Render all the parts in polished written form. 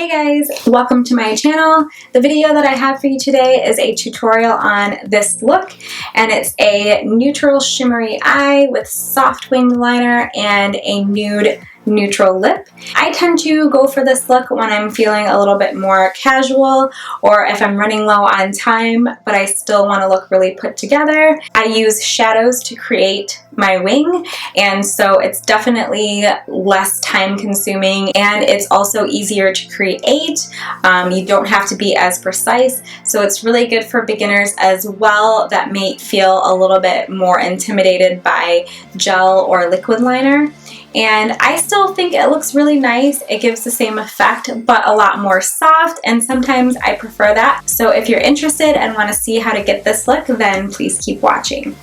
Hey guys, welcome to my channel. The video that I have for you today is a tutorial on this look, and it's a neutral shimmery eye with soft winged liner and a nude neutral lip. I tend to go for this look when I'm feeling a little bit more casual or if I'm running low on time but I still want to look really put together. I use shadows to create my wing, and so it's definitely less time consuming and it's also easier to create. You don't have to be as precise, so it's really good for beginners as well that may feel a little bit more intimidated by gel or liquid liner. And I still think it looks really nice. It gives the same effect, but a lot more soft, and sometimes I prefer that. So if you're interested and want to see how to get this look, then please keep watching.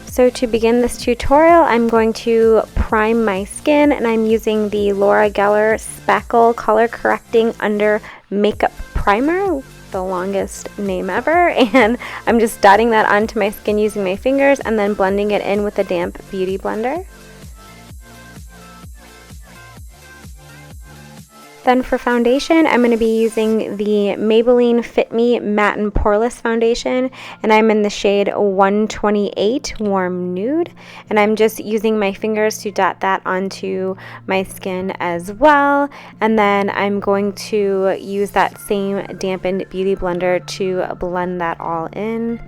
So to begin this tutorial, I'm going to prime my skin, and I'm using the Gellar Spackle Color Correcting Under Makeup Primer, the longest name ever, and I'm just dotting that onto my skin using my fingers and then blending it in with a damp beauty blender. Then for foundation, I'm going to be using the Maybelline Fit Me Matte+Poreless foundation, and I'm in the shade 128 Warm Nude, and I'm just using my fingers to dot that onto my skin as well, and then I'm going to use that same dampened beauty blender to blend that all in.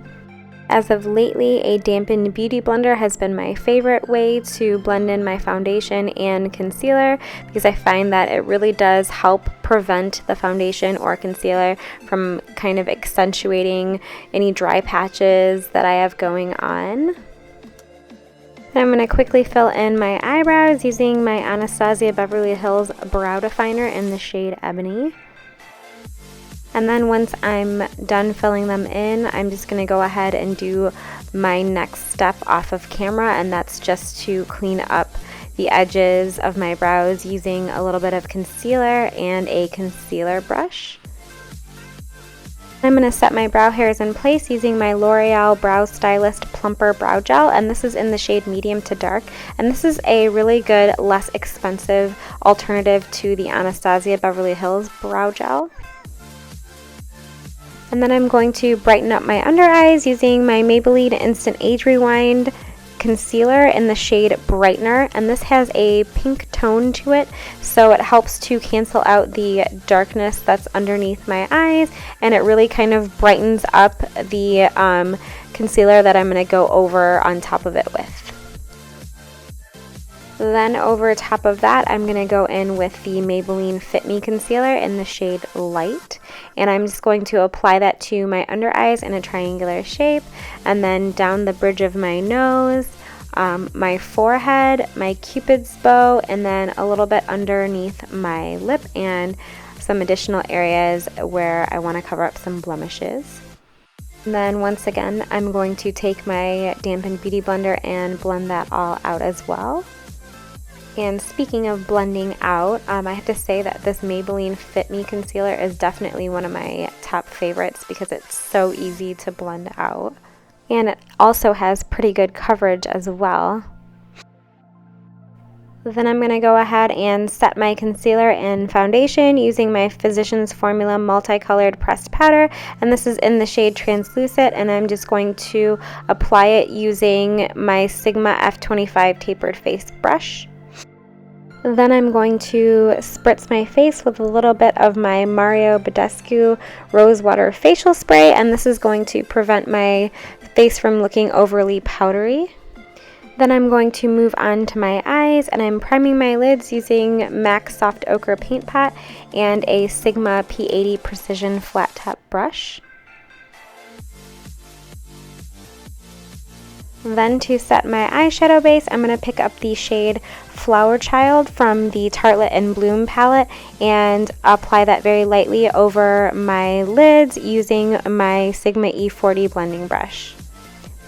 As of lately, a dampened beauty blender has been my favorite way to blend in my foundation and concealer because I find that it really does help prevent the foundation or concealer from kind of accentuating any dry patches that I have going on. I'm going to quickly fill in my eyebrows using my Anastasia Beverly Hills Brow Definer in the shade Ebony. And then once I'm done filling them in, I'm just going to go ahead and do my next step off of camera, and that's just to clean up the edges of my brows using a little bit of concealer and a concealer brush. I'm going to set my brow hairs in place using my L'Oreal Brow Stylist Plumper Brow Gel, and this is in the shade medium to dark, and this is a really good, less expensive alternative to the Anastasia Beverly Hills Brow Gel. And then I'm going to brighten up my under eyes using my Maybelline Instant Age Rewind concealer in the shade Brightener, and this has a pink tone to it, so it helps to cancel out the darkness that's underneath my eyes, and it really kind of brightens up the concealer that I'm going to go over on top of it with. Then over top of that, I'm going to go in with the Maybelline Fit Me Concealer in the shade Light. And I'm just going to apply that to my under eyes in a triangular shape. And then down the bridge of my nose, my forehead, my Cupid's bow, and then a little bit underneath my lip and some additional areas where I want to cover up some blemishes. And then once again, I'm going to take my dampened beauty blender and blend that all out as well. And speaking of blending out, I have to say that this Maybelline Fit Me Concealer is definitely one of my top favorites because it's so easy to blend out. And it also has pretty good coverage as well. Then I'm going to go ahead and set my concealer and foundation using my Physicians Formula Multicolored Pressed Powder, and this is in the shade Translucent, and I'm just going to apply it using my Sigma F25 Tapered Face Brush. Then I'm going to spritz my face with a little bit of my Badescu Rosewater facial spray, and this is going to prevent my face from looking overly powdery. Then I'm going to move on to my eyes, and I'm priming my lids using MAC Soft Ochre Paint Pot and a Sigma P80 Precision Flat Top Brush. Then to set my eyeshadow base, I'm going to pick up the shade Flower Child from the Tartelette and Bloom palette and apply that very lightly over my lids using my Sigma E40 blending brush.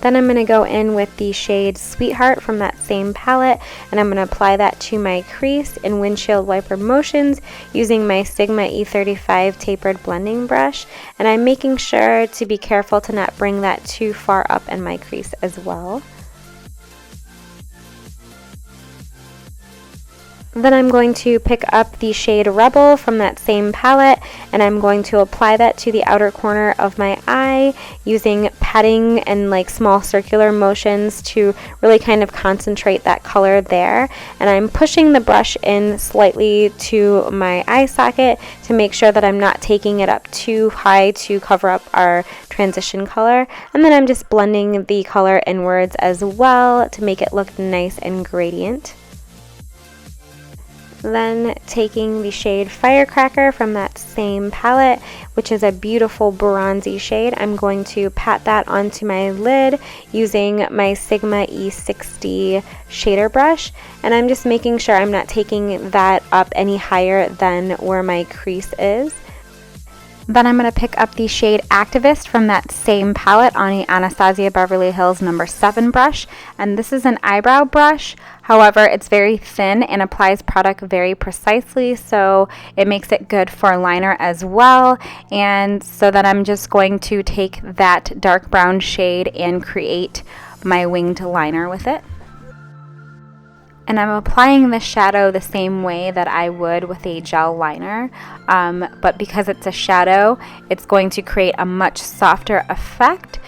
Then I'm going to go in with the shade Sweetheart from that same palette, and I'm going to apply that to my crease in windshield wiper motions using my Sigma E35 tapered blending brush, and I'm making sure to be careful to not bring that too far up in my crease as well. Then I'm going to pick up the shade Rebel from that same palette, and I'm going to apply that to the outer corner of my eye using patting and like small circular motions to really kind of concentrate that color there. And I'm pushing the brush in slightly to my eye socket to make sure that I'm not taking it up too high to cover up our transition color. And then I'm just blending the color inwards as well to make it look nice and gradient. Then taking the shade Firecracker from that same palette, which is a beautiful bronzy shade, I'm going to pat that onto my lid using my Sigma E60 shader brush, and I'm just making sure I'm not taking that up any higher than where my crease is. Then I'm going to pick up the shade Activist from that same palette on the Anastasia Beverly Hills No. 7 brush, and this is an eyebrow brush. However, it's very thin and applies product very precisely, so it makes it good for liner as well. And so then I'm just going to take that dark brown shade and create my winged liner with it. And I'm applying the shadow the same way that I would with a gel liner, but because it's a shadow, it's going to create a much softer effect.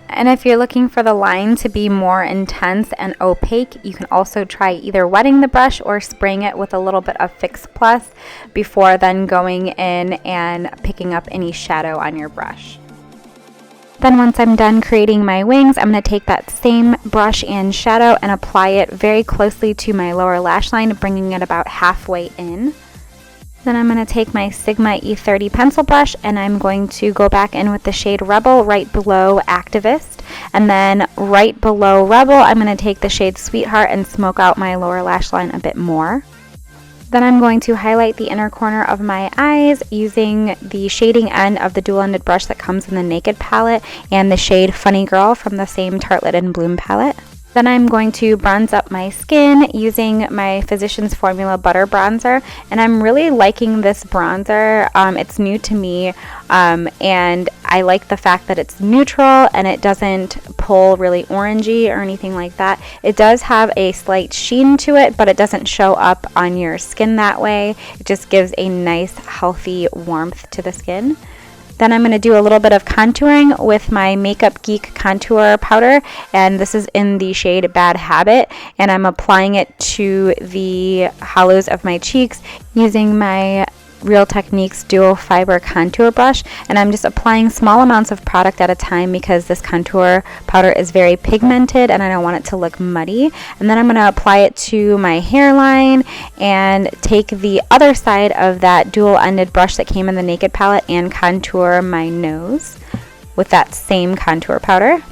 And if you're looking for the line to be more intense and opaque, you can also try either wetting the brush or spraying it with a little bit of Fix Plus before then going in and picking up any shadow on your brush. Then once I'm done creating my wings, I'm going to take that same brush and shadow and apply it very closely to my lower lash line, bringing it about halfway in. Then I'm going to take my Sigma E30 pencil brush and I'm going to go back in with the shade Rebel right below Activist. And then right below Rebel, I'm going to take the shade Sweetheart and smoke out my lower lash line a bit more. Then I'm going to highlight the inner corner of my eyes using the shading end of the dual-ended brush that comes in the Naked palette and the shade Funny Girl from the same Tartelette and Bloom palette. Then I'm going to bronze up my skin using my Physicians Formula Butter Bronzer, and I'm really liking this bronzer. It's new to me, and I like the fact that it's neutral and it doesn't pull really orangey or anything like that. It does have a slight sheen to it, but it doesn't show up on your skin that way. It just gives a nice, healthy warmth to the skin. Then I'm going to do a little bit of contouring with my Makeup Geek contour powder, and this is in the shade Bad Habit, and I'm applying it to the hollows of my cheeks using my Real Techniques Duo Fiber Contour Brush, and I'm just applying small amounts of product at a time because this contour powder is very pigmented and I don't want it to look muddy. And then I'm going to apply it to my hairline and take the other side of that dual-ended brush that came in the Naked palette and contour my nose with that same contour powder.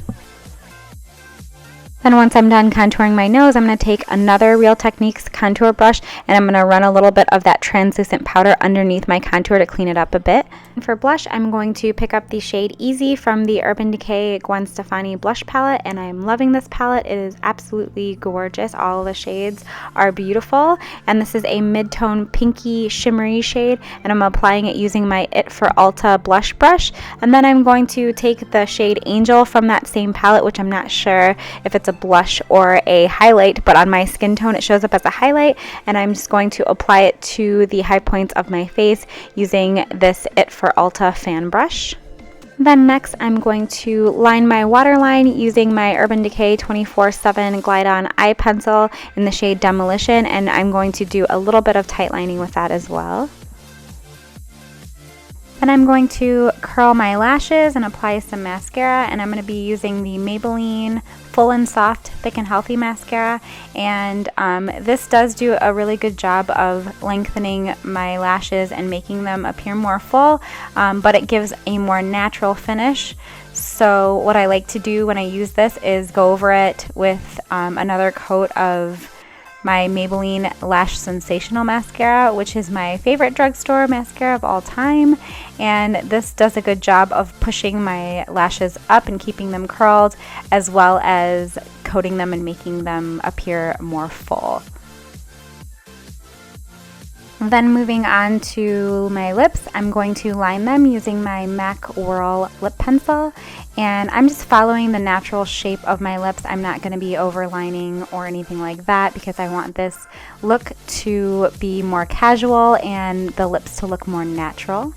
Then once I'm done contouring my nose, I'm going to take another Real Techniques contour brush and I'm going to run a little bit of that translucent powder underneath my contour to clean it up a bit. And for blush, I'm going to pick up the shade Easy from the Urban Decay Gwen Stefani blush palette, and I'm loving this palette. It is absolutely gorgeous. All of the shades are beautiful, and this is a mid-tone pinky shimmery shade, and I'm applying it using my It for Ulta blush brush. And then I'm going to take the shade Angel from that same palette, which I'm not sure if it's a blush or a highlight, but on my skin tone it shows up as a highlight, and I'm just going to apply it to the high points of my face using this It for Ulta fan brush. Then next I'm going to line my waterline using my Urban Decay 24/7 Glide On Eye Pencil in the shade Demolition, and I'm going to do a little bit of tight lining with that as well. Then I'm going to curl my lashes and apply some mascara, and I'm going to be using the Maybelline Full and Soft Thick and Healthy Mascara, and this does do a really good job of lengthening my lashes and making them appear more full, but it gives a more natural finish. So what I like to do when I use this is go over it with another coat of my Maybelline Lash Sensational Mascara, which is my favorite drugstore mascara of all time, and this does a good job of pushing my lashes up and keeping them curled, as well as coating them and making them appear more full. Then moving on to my lips, I'm going to line them using my MAC Whirl lip pencil, and I'm just following the natural shape of my lips. I'm not going to be overlining or anything like that because I want this look to be more casual and the lips to look more natural.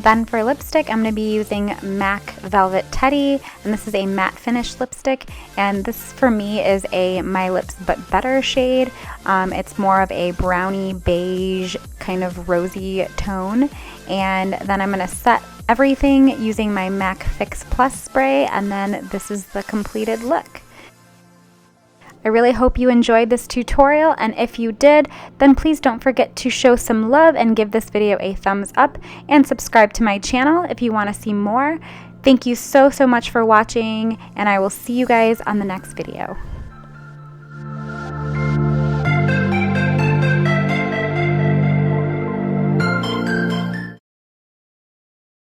Then for lipstick, I'm going to be using MAC Velvet Teddy, and this is a matte finish lipstick, and this for me is a My Lips But Better shade. It's more of a brownie beige kind of rosy tone, and then I'm going to set everything using my MAC Fix Plus spray, and then this is the completed look. I really hope you enjoyed this tutorial, and if you did, then please don't forget to show some love and give this video a thumbs up and subscribe to my channel if you want to see more. Thank you so much for watching, and I will see you guys on the next video.